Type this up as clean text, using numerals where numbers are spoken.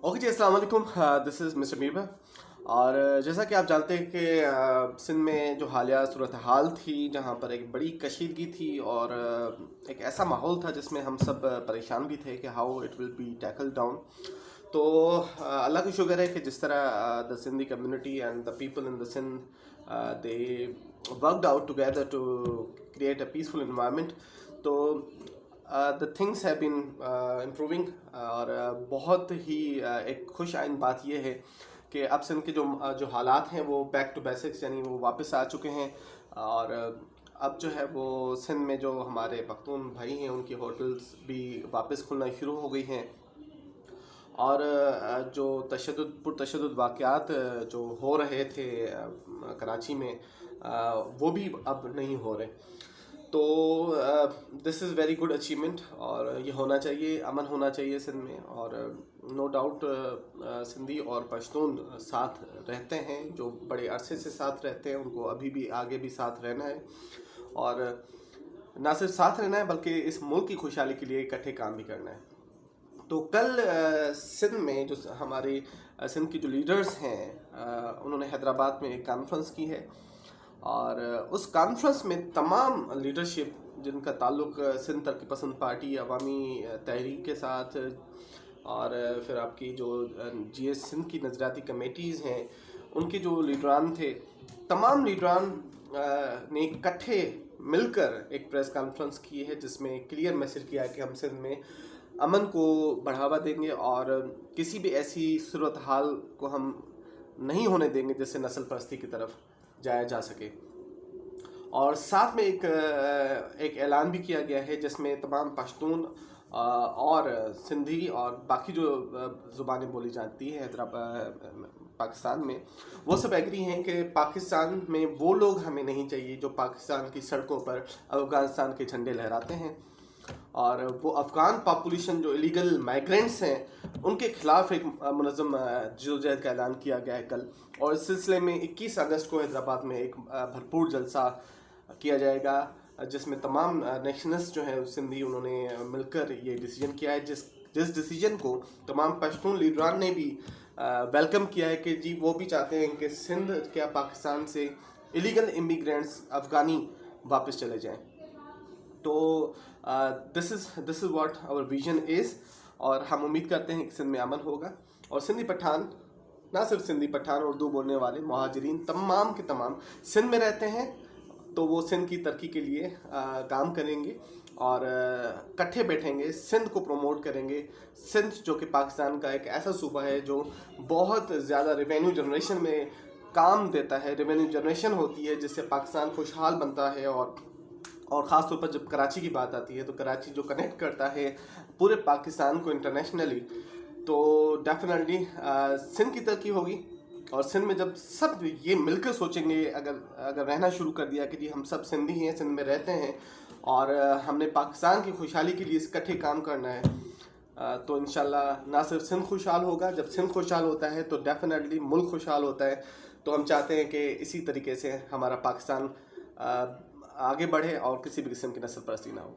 Okay ji, अस्सलाम वालेकुम। This is mister Mirba. और जैसा कि आप जानते हैं कि सिंध में जो हालिया सूरत हाल थी, जहाँ पर एक बड़ी कशीदगी थी और एक ऐसा माहौल था जिसमें हम सब परेशान भी थे कि how it will be tackle down. तो अल्लाह का शुक्र है कि जिस तरह the Sindhi community and the people in the Sindh they worked out together to create a peaceful environment. तो the things have been improving. और बहुत ही एक खुश आइन बात यह है कि अब सिंध के जो हालात हैं वो बैक टू बेसिक्स, यानी वो वापस आ चुके हैं। और अब जो है वो सिंध में जो हमारे पख्तून भाई हैं उनकी होटल्स भी वापस खुलना शुरू हो गई हैं। और जो पुरतशद्दुद वाक़यात जो हो रहे थे कराची में, वो भी अब नहीं हो रहे। तो this is very good achievement और ये होना चाहिए, अमन होना चाहिए सिंध में। और नो डाउट सिंधी और पश्तून साथ रहते हैं, जो बड़े अरसे से साथ रहते हैं, उनको अभी भी आगे भी साथ रहना है। और ना सिर्फ साथ रहना है बल्कि इस मुल्क की खुशहाली के लिए इकट्ठे काम भी करना है। तो कल सिंध में जो हमारे सिंध की जो लीडर्स हैं, उन्होंने हैदराबाद में एक कॉन्फ्रेंस की है। और उस कॉन्फ्रेंस में तमाम लीडरशिप जिनका ताल्लुक़ सिंध तरक्की पसंद पार्टी, अवामी तहरीक के साथ, और फिर आपकी जो GS सिंध की नज़रियाती कमेटीज़ हैं, उनके जो लीडरान थे, तमाम लीडरान ने इकट्ठे मिलकर एक प्रेस कॉन्फ्रेंस की है जिसमें क्लियर मैसेज किया है कि हम सिंध में अमन को बढ़ावा देंगे और किसी भी ऐसी सूरत हाल को हम नहीं होने देंगे जिससे नस्ल परस्ती की तरफ जाया जा सके। और साथ में एक ऐलान भी किया गया है जिसमें तमाम पश्तून और सिंधी और बाकी जो ज़ुबानें बोली जाती हैं हैदराबाद पाकिस्तान में, वो सब एग्री हैं कि पाकिस्तान में वो लोग हमें नहीं चाहिए जो पाकिस्तान की सड़कों पर अफ़गानिस्तान के झंडे लहराते हैं। और वो अफ़गान पॉपुलेशन जो इलीगल माइग्रेंट्स हैं उनके ख़िलाफ़ एक मुनज़्ज़म जदोजहद का ऐलान किया गया है कल। और इस सिलसिले में 21 अगस्त को हैदराबाद में एक भरपूर जलसा किया जाएगा जिसमें तमाम नेशनलिस्ट जो हैं सिंधी, उन्होंने मिलकर ये डिसीजन किया है, जिस डिसीजन को तमाम पश्तून लीडरान ने भी वेलकम किया है कि जी वो भी चाहते हैं कि सिंध क्या पाकिस्तान से इलीगल इमिग्रेंट्स अफ़गानी वापस चले जाएं। तो this is what our vision is. और हम उम्मीद करते हैं कि सिंध में अमन होगा और सिंधी पठान, ना सिर्फ सिंधी पठान, उर्दू बोलने वाले मुहाजिरीन तमाम के तमाम सिंध में रहते हैं तो वो सिंध की तरक्की के लिए काम करेंगे और इकट्ठे बैठेंगे, सिंध को प्रमोट करेंगे। सिंध जो कि पाकिस्तान का एक ऐसा सूबा है जो बहुत ज़्यादा रेवेन्यू जनरेशन में काम देता है, रेवेन्यू जनरेशन होती है जिससे पाकिस्तान खुशहाल बनता है। और ख़ास तौर पर जब कराची की बात आती है तो कराची जो कनेक्ट करता है पूरे पाकिस्तान को इंटरनेशनली, तो डेफिनेटली सिंध की तरक्की होगी। और सिंध में जब सब ये मिलकर सोचेंगे, अगर रहना शुरू कर दिया कि जी हम सब सिंधी हैं, सिंध में रहते हैं और हमने पाकिस्तान की खुशहाली के लिए इकट्ठे काम करना है, तो इंशाल्लाह ना सिर्फ सिंध खुशहाल होगा, जब सिंध खुशहाल होता है तो डेफिनेटली मुल्क खुशहाल होता है। तो हम चाहते हैं कि इसी तरीके से हमारा पाकिस्तान आगे बढ़े और किसी भी किस्म की नस्ल परस्ती ना हो।